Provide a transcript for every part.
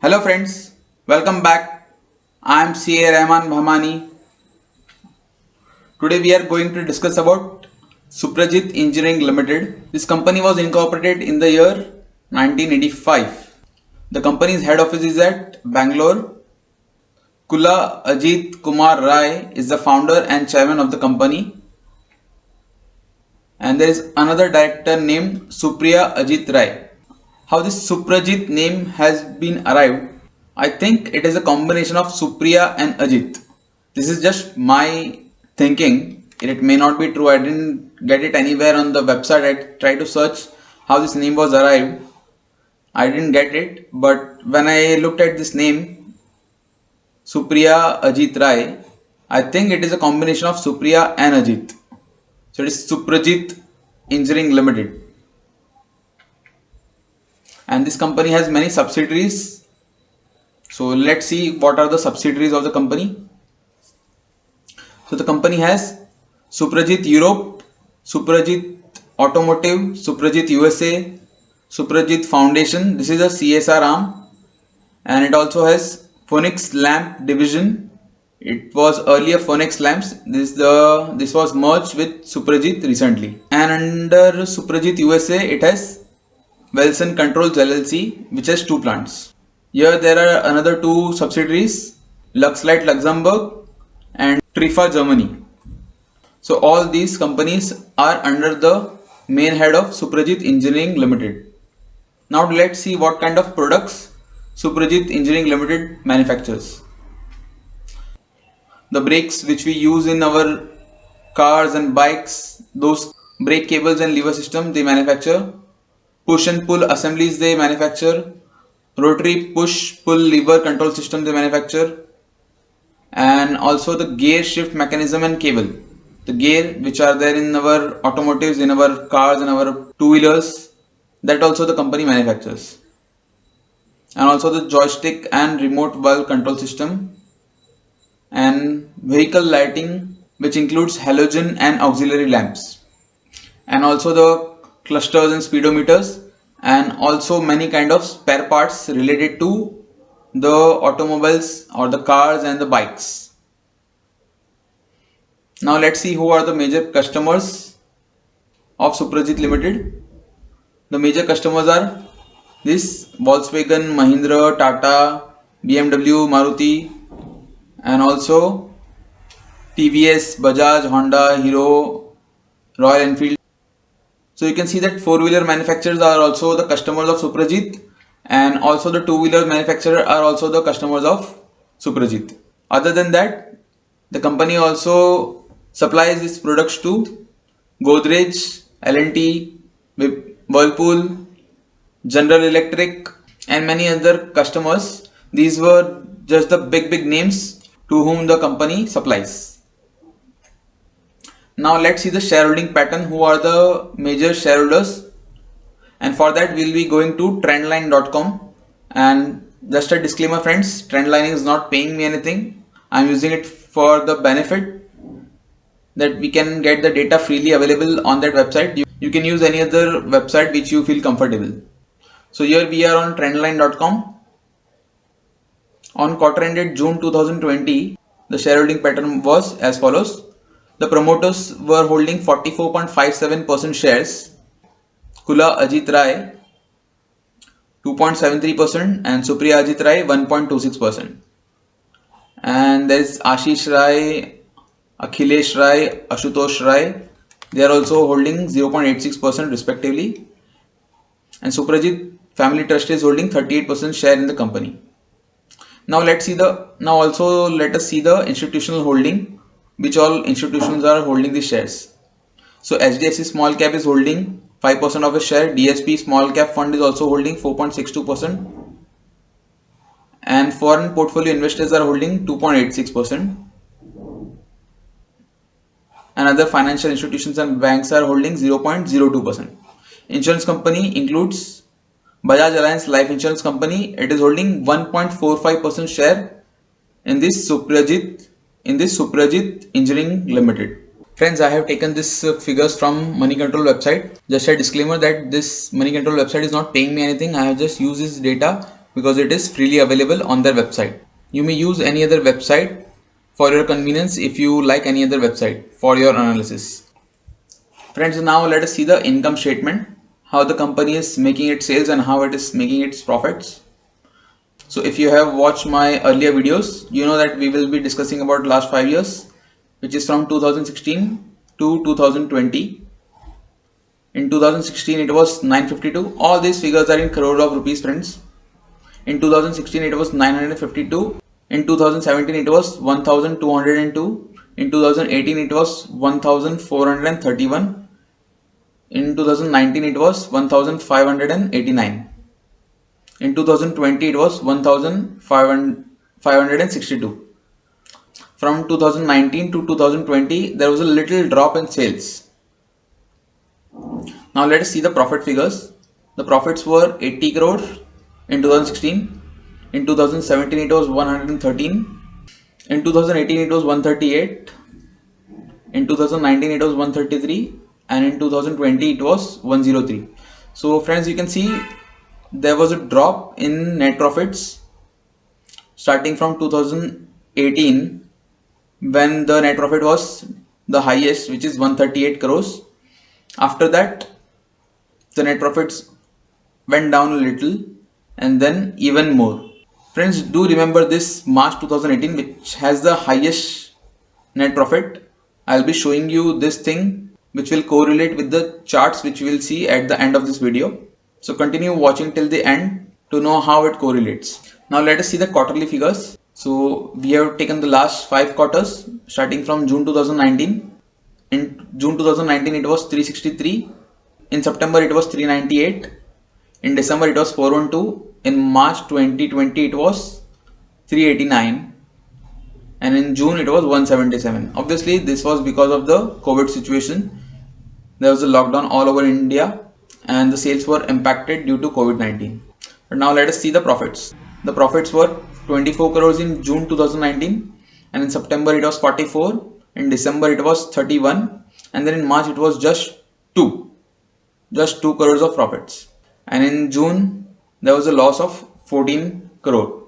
Hello friends, welcome back. I am CA Rehman Bhamani. Today we are going to discuss about Suprajit Engineering Limited. This company was incorporated in the year 1985. The company's head office is at Bangalore. Kula Ajit Kumar Rai is the founder and chairman of the company. And there is another director named Supriya Ajit Rai. How this Suprajit name has been arrived? I think it is a combination of Supriya and Ajit. This is just my thinking. It may not be true. I didn't get it anywhere on the website. I tried to search how this name was arrived. I didn't get it. But when I looked at this name, Supriya Ajit Rai, I think it is a combination of Supriya and Ajit. So it is Suprajit Engineering Limited. And this company has many subsidiaries. So let's see what are the subsidiaries of the company. So the company has Suprajit Europe, Suprajit Automotive, Suprajit USA, Suprajit Foundation. This is a CSR arm, and it also has Phoenix Lamp division. It was earlier Phoenix Lamps. This was merged with Suprajit recently. And under Suprajit USA, it has Wilson Controls LLC, which has two plants. Here there are another two subsidiaries, Luxlight Luxembourg and Trifa Germany. So all these companies are under the main head of Suprajit Engineering Limited. Now let's see what kind of products Suprajit Engineering Limited manufactures. The brakes which we use in our cars and bikes, those brake cables and lever system they manufacture. Push and pull assemblies they manufacture. Rotary push pull lever control system they manufacture. And also the gear shift mechanism and cable. The gear which are there in our automotives, in our cars and our two-wheelers, that also the company manufactures. And also the joystick and remote valve control system and vehicle lighting, which includes halogen and auxiliary lamps, and also the clusters and speedometers, and also many kind of spare parts related to the automobiles or the cars and the bikes. Now let's see who are the major customers of Suprajit Limited. The major customers are this Volkswagen, Mahindra, Tata, BMW, Maruti, and also TVS, Bajaj, Honda, Hero, Royal Enfield. So you can see that four-wheeler manufacturers are also the customers of Suprajit, and also the two-wheeler manufacturers are also the customers of Suprajit. Other than that, the company also supplies its products to Godrej, L&T, Whirlpool, General Electric, and many other customers. These were just the big names to whom the company supplies. Now let's see the shareholding pattern. Who are the major shareholders? And for that we'll be going to trendline.com. And just a disclaimer friends, Trendline is not paying me anything. I'm using it for the benefit that we can get the data freely available on that website. You can use any other website which you feel comfortable. So here we are on trendline.com. On quarter ended June 2020, the shareholding pattern was as follows. The promoters were holding 44.57% shares. Kula Ajit Rai 2.73% and Supriya Ajit Rai 1.26%. And there is Ashish Rai, Akhilesh Rai, Ashutosh Rai. They are also holding 0.86% respectively. And Suprajit Family Trust is holding 38% share in the company. Now let us see the institutional holding, which all institutions are holding the shares. So HDFC Small Cap is holding 5% of a share. DSP Small Cap Fund is also holding 4.62%. And foreign portfolio investors are holding 2.86%. And other financial institutions and banks are holding 0.02%. Insurance company includes Bajaj Allianz Life Insurance Company. It is holding 1.45% share in this Suprajit Engineering Limited. Friends, I have taken this figures from Money Control website. Just a disclaimer that this Money Control website is not paying me anything. I have just used this data because it is freely available on their website. You may use any other website for your convenience if you like any other website for your analysis. Friends, now let us see the income statement, how the company is making its sales and how it is making its profits. So if you have watched my earlier videos, you know that we will be discussing about last 5 years, which is from 2016 to 2020. In 2016 it was 952. All these figures are in crore of rupees, friends. In 2016 it was 952. In 2017 it was 1202. In 2018 it was 1431. In 2019 it was 1589. In 2020 it was 1562. From 2019 to 2020 there was a little drop in sales. Now let us see the profit figures. The profits were 80 crores in 2016. In 2017 it was 113. In 2018 it was 138. In 2019 it was 133. And in 2020 it was 103. So friends, you can see there was a drop in net profits starting from 2018, when the net profit was the highest, which is 138 crores. After that the net profits went down a little and then even more. Friends, do remember this March 2018, which has the highest net profit. I'll be showing you this thing which will correlate with the charts which we will see at the end of this video. So continue watching till the end to know how it correlates. Now let us see the quarterly figures. So we have taken the last 5 quarters starting from June 2019. In June 2019 it was 363. In September it was 398. In December it was 412. In March 2020 it was 389. And in June it was 177. Obviously this was because of the COVID situation. There was a lockdown all over India and the sales were impacted due to COVID-19. But now let us see the profits. The profits were 24 crores in June 2019, and in September it was 44, in December it was 31, and then in March it was just 2 crores of profits. And in June there was a loss of 14 crore.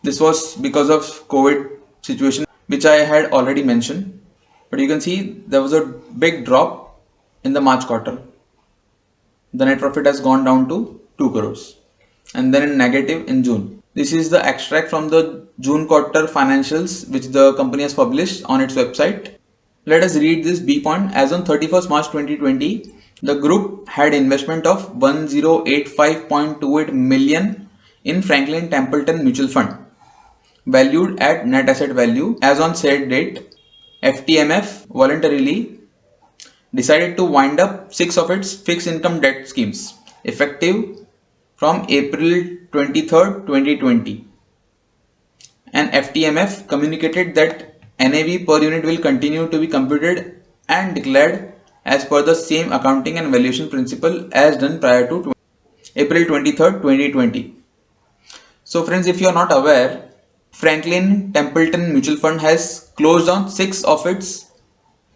This was because of COVID situation, which I had already mentioned. But you can see there was a big drop in the March quarter. The net profit has gone down to 2 crores and then in negative in June. This is the extract from the June quarter financials which the company has published on its website. Let us read this B point. As on 31st March 2020, the group had investment of 1085.28 million in Franklin Templeton Mutual Fund, valued at net asset value. As on said date, FTMF voluntarily decided to wind up 6 of its fixed income debt schemes effective from April 23rd, 2020. And FTMF communicated that NAV per unit will continue to be computed and declared as per the same accounting and valuation principle as done prior to April 23rd, 2020. So friends, if you are not aware, Franklin Templeton Mutual Fund has closed down 6 of its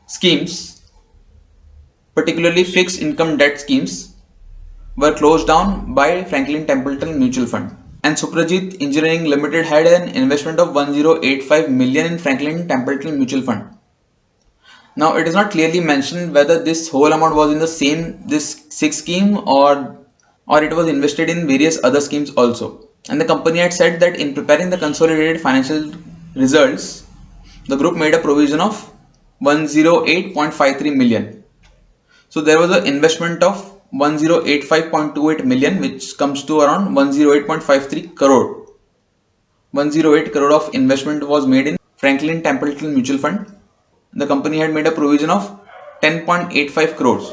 schemes, particularly fixed income debt schemes were closed down by Franklin Templeton Mutual Fund. And Suprajit Engineering Limited had an investment of 1085 million in Franklin Templeton Mutual Fund. Now it is not clearly mentioned whether this whole amount was in this 6 scheme or it was invested in various other schemes also. And the company had said that in preparing the consolidated financial results, the group made a provision of 108.53 million. So there was an investment of 1085.28 million, which comes to around 108.53 crore. 108 crore of investment was made in Franklin Templeton Mutual Fund. The company had made a provision of 10.85 crores,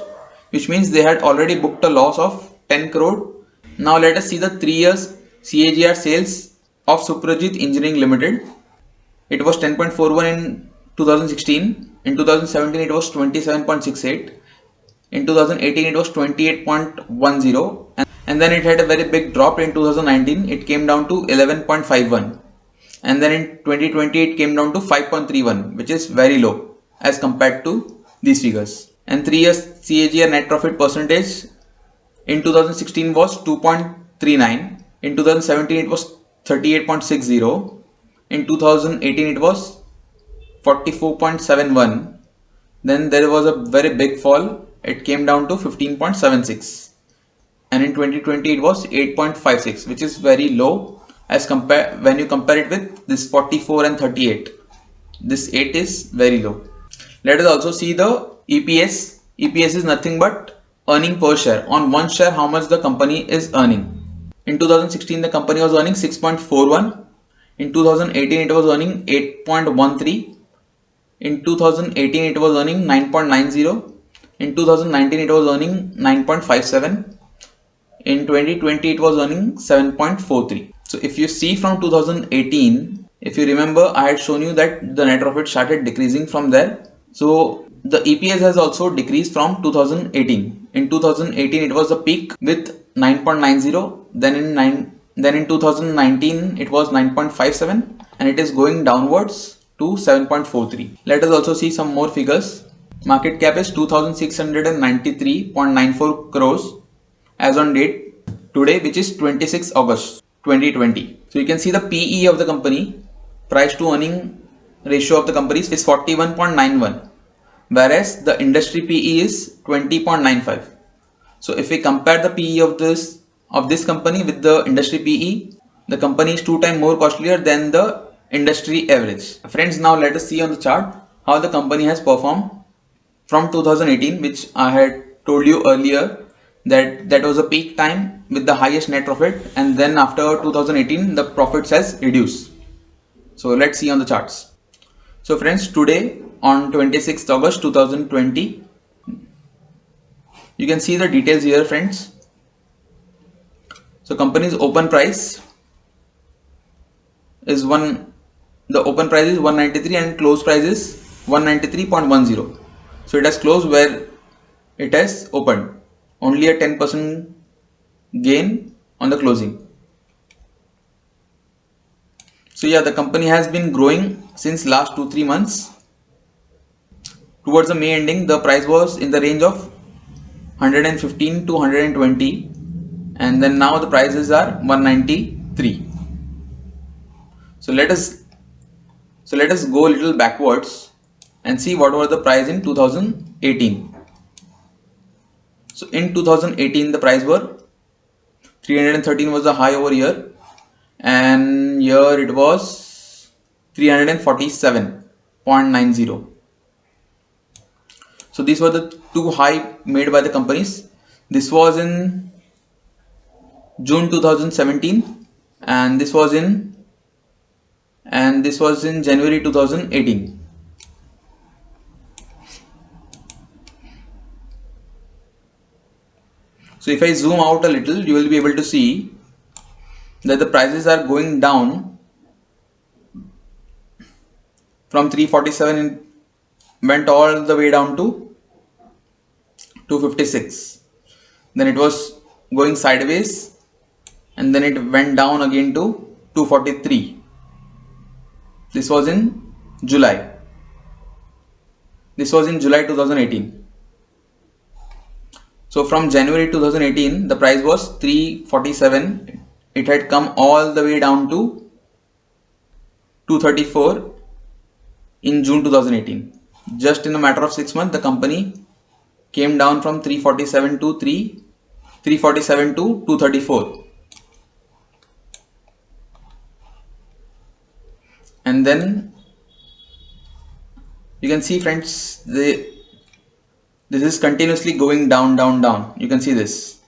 which means they had already booked a loss of 10 crore. Now let us see the 3 years CAGR sales of Suprajit Engineering Limited. It was 10.41 in 2016. In 2017 it was 27.68. In 2018 it was 28.10, and then it had a very big drop in 2019. It came down to 11.51, and then in 2020 it came down to 5.31, which is very low as compared to these figures. And 3 years CAGR net profit percentage in 2016 was 2.39, In 2017 it was 38.60. In 2018 it was 44.71. Then there was a very big fall. It came down to 15.76. And in 2020 it was 8.56, which is very low as when you compare it with this 44 and 38. This 8 is very low. Let us also see the EPS. EPS is nothing but earning per share. On one share, how much the company is earning. In 2016 the company was earning 6.41. In 2018 it was earning 8.13. In 2018 it was earning 9.90. In 2019 it was earning 9.57. In 2020 it was earning 7.43. So if you see from 2018, if you remember, I had shown you that the net profit started decreasing from there. So the EPS has also decreased from 2018. In 2018 it was a peak with 9.90. Then in 2019 it was 9.57, and it is going downwards to 7.43. Let us also see some more figures. Market cap is 2693.94 crores as on date today, which is 26 August 2020. So you can see the PE of the company, price to earning ratio of the company, is 41.91, whereas the industry PE is 20.95. So if we compare the PE of this company with the industry PE, the company is 2 times more costlier than the industry average. Friends, now let us see on the chart how the company has performed from 2018, which I had told you earlier that was a peak time with the highest net profit, and then after 2018 the profits has reduced. So let's see on the charts. So friends, today on 26th August 2020, you can see the details here, friends. So company's open price is the open price is 193 and close price is 193.10. So it has closed where it has opened, only a 10% gain on the closing. So yeah, the company has been growing since last 2-3 months. Towards the May ending, the price was in the range of 115 to 120, and then now the prices are 193. So let us go a little backwards and see what was the price in 2018. So in 2018 the price were 313 was the high over here, and here it was 347.90. So these were the two high made by the companies. This was in June 2017, and this was in January 2018. So if I zoom out a little, you will be able to see that the prices are going down from 347, went all the way down to 256. Then it was going sideways, and then it went down again to 243. This was in July. This was in July 2018. So from January 2018, the price was 347. It had come all the way down to 234 in June 2018. Just in a matter of 6 months, the company came down from 347 to 234. And then you can see, friends, this is continuously going down. You can see this.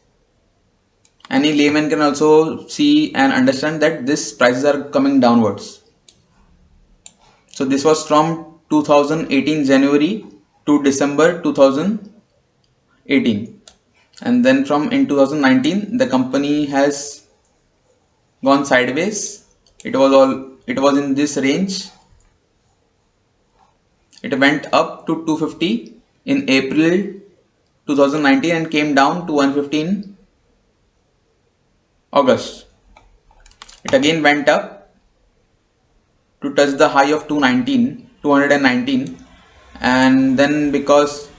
Any layman can also see and understand that these prices are coming downwards. So this was from 2018 January to December 2018, and then from in 2019 the company has gone sideways. It was in this range. It went up to 250 in April 2019 and came down to 115 August. It again went up to touch the high of 219, and then because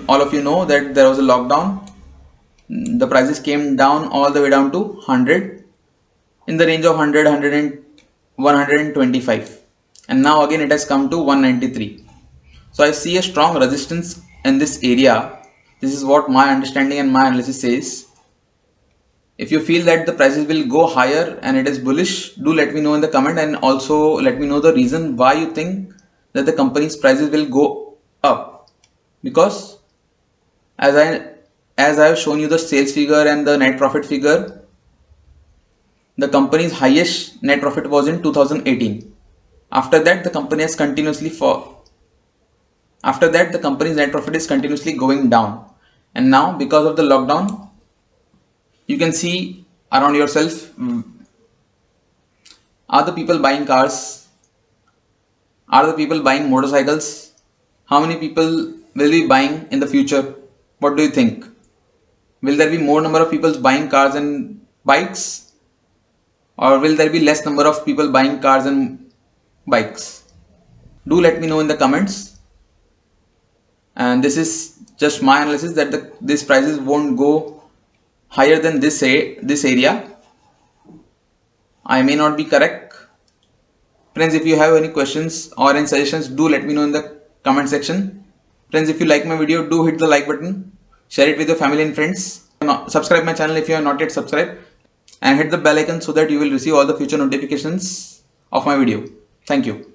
all of you know that there was a lockdown, the prices came down all the way down to 100, in the range of 100, 125, and now again it has come to 193. So I see a strong resistance in this area. This is what my understanding and my analysis says. If you feel that the prices will go higher and it is bullish, do let me know in the comment, and also let me know the reason why you think that the company's prices will go up. Because as I have shown you the sales figure and the net profit figure, the company's highest net profit was in 2018. After that, the company has continuously after that, the company's net profit is continuously going down. And now, because of the lockdown, you can see around yourself, are the people buying cars? Are the people buying motorcycles? How many people will be buying in the future? What do you think? Will there be more number of people buying cars and bikes? Or will there be less number of people buying cars and bikes? Do let me know in the comments. And this is just my analysis that these prices won't go higher than this area. I may not be correct. Friends, if you have any questions or any suggestions, do let me know in the comment section. Friends, if you like my video, do hit the like button, share it with your family and friends. Subscribe my channel if you have not yet subscribed, and hit the bell icon so that you will receive all the future notifications of my video. Thank you.